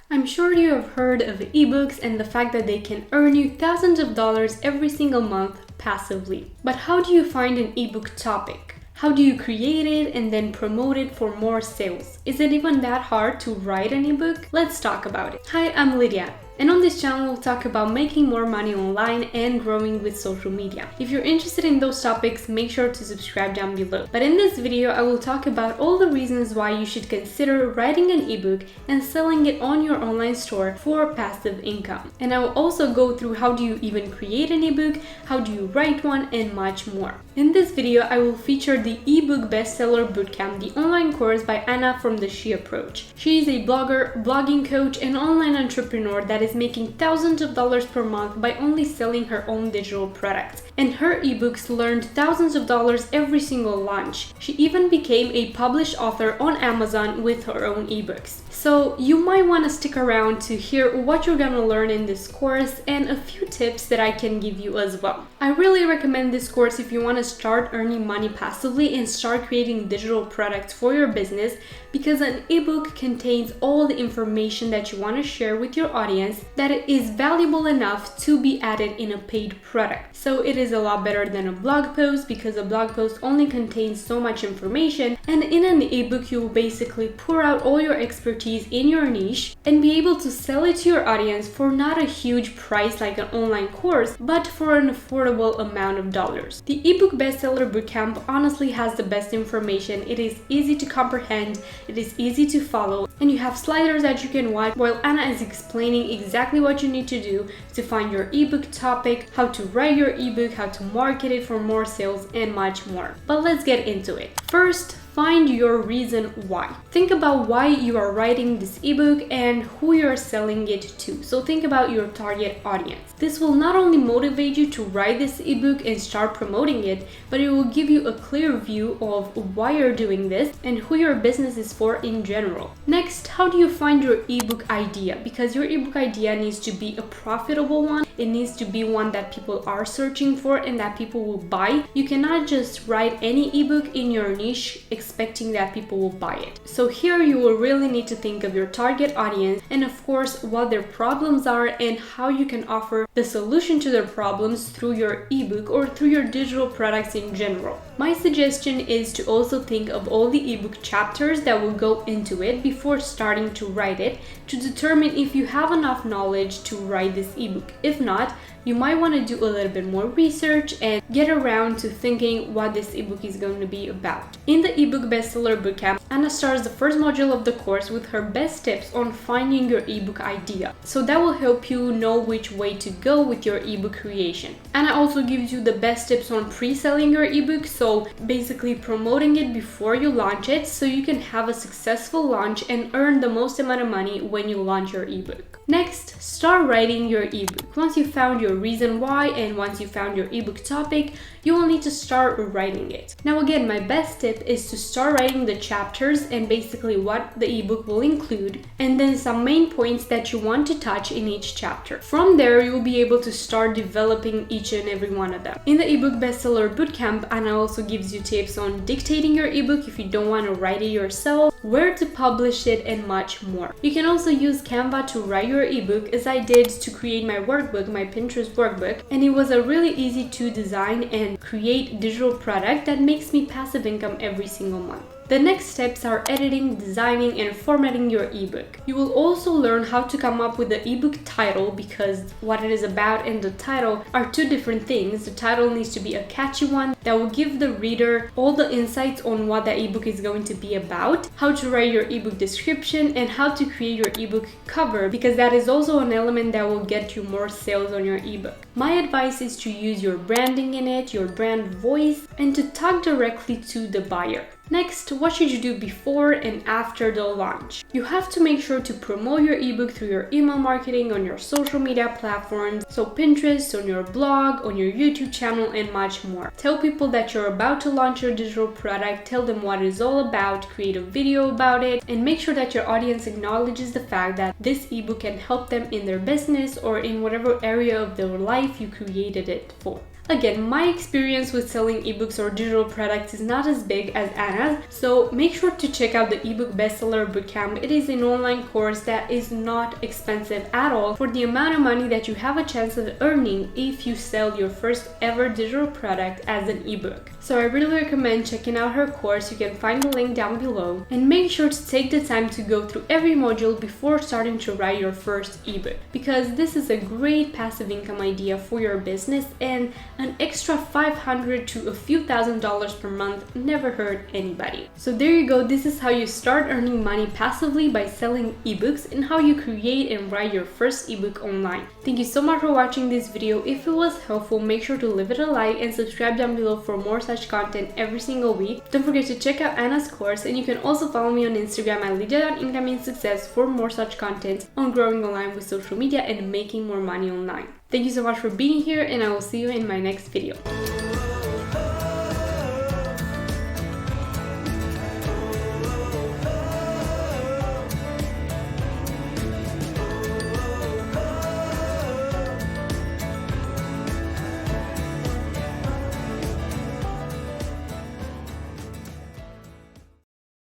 I'm sure you have heard of ebooks and the fact that they can earn you thousands of dollars every single month passively. But how do you find an ebook topic? How do you create it and then promote it for more sales? Is it even that hard to write an ebook? Let's talk about it. Hi, I'm Lydia. And on this channel, we'll talk about making more money online and growing with social media. If you're interested in those topics, make sure to subscribe down below. But in this video, I will talk about all the reasons why you should consider writing an ebook and selling it on your online store for passive income. And I will also go through how do you even create an ebook, how do you write one, and much more. In this video, I will feature the ebook Bestseller Bootcamp, the online course by Anna from the She Approach. She is a blogger, blogging coach, and online entrepreneur that is making thousands of dollars per month by only selling her own digital products. And her ebooks earned thousands of dollars every single launch. She even became a published author on Amazon with her own ebooks. So you might want to stick around to hear what you're gonna learn in this course and a few tips that I can give you as well. I really recommend this course if you want to start earning money passively and start creating digital products for your business, because an ebook contains all the information that you want to share with your audience that it is valuable enough to be added in a paid product. So it is a lot better than a blog post, because a blog post only contains so much information, and in an ebook you will basically pour out all your expertise in your niche and be able to sell it to your audience for not a huge price like an online course, but for an affordable amount of dollars. The ebook Bestseller Bootcamp honestly has the best information. It is easy to comprehend, it is easy to follow, and you have sliders that you can watch while Anna is explaining exactly what you need to do to find your ebook topic, how to write your ebook, how to market it for more sales, and much more. But let's get into it. First, find your reason why. Think about why you are writing this ebook and who you're selling it to. So think about your target audience. This will not only motivate you to write this ebook and start promoting it, but it will give you a clear view of why you're doing this and who your business is for in general. Next, how do you find your ebook idea? Because your ebook idea needs to be a profitable one. It needs to be one that people are searching for and that people will buy. You cannot just write any ebook in your niche expecting that people will buy it. So here you will really need to think of your target audience and of course what their problems are and how you can offer the solution to their problems through your ebook or through your digital products in general. My suggestion is to also think of all the ebook chapters that will go into it before starting to write it, to determine if you have enough knowledge to write this ebook. If not, you might want to do a little bit more research and get around to thinking what this ebook is going to be about. In the ebook Bestseller Bootcamp, Anna starts the first module of the course with her best tips on finding your ebook idea. So that will help you know which way to go with your ebook creation. Anna also gives you the best tips on pre-selling your ebook, so basically promoting it before you launch it so you can have a successful launch and earn the most amount of money when you launch your ebook. Next, start writing your ebook. Once you found your reason why and once you found your ebook topic, you will need to start writing it. Now again, my best tip is to start writing the chapters and basically what the ebook will include, and then some main points that you want to touch in each chapter. From there, you will be able to start developing each and every one of them. In the ebook Bestseller Bootcamp, Anna also gives you tips on dictating your ebook if you don't want to write it yourself, where to publish it, and much more. You can also use Canva to write your ebook, as I did to create my workbook, my Pinterest workbook, and it was a really easy to design and create digital product that makes me passive income every single month. The next steps are editing, designing, and formatting your ebook. You will also learn how to come up with the ebook title, because what it is about and the title are two different things. The title needs to be a catchy one that will give the reader all the insights on what the ebook is going to be about, how to write your ebook description, and how to create your ebook cover, because that is also an element that will get you more sales on your ebook. My advice is to use your branding in it, your brand voice, and to talk directly to the buyer. Next, what should you do before and after the launch? You have to make sure to promote your ebook through your email marketing on your social media platforms, so Pinterest, on your blog, on your YouTube channel, and much more. Tell people that you're about to launch your digital product, tell them what it is all about, create a video about it, and make sure that your audience acknowledges the fact that this ebook can help them in their business or in whatever area of their life you created it for. Again, my experience with selling ebooks or digital products is not as big as Anna's, so make sure to check out the ebook bestseller bootcamp. It is an online course that is not expensive at all for the amount of money that you have a chance of earning if you sell your first ever digital product as an ebook. So I really recommend checking out her course. You can find the link down below, and make sure to take the time to go through every module before starting to write your first ebook, because this is a great passive income idea for your business, and an extra $500 to a few $1,000s per month never hurt anybody. So there you go. This is how you start earning money passively by selling ebooks, and how you create and write your first ebook online. Thank you so much for watching this video. If it was helpful, make sure to leave it a like and subscribe down below for more such content every single week. Don't forget to check out Anna's course, and you can also follow me on Instagram at lydia.incomeinsuccess for more such content on growing online with social media and making more money online. Thank you so much for being here, and I will see you in my next video.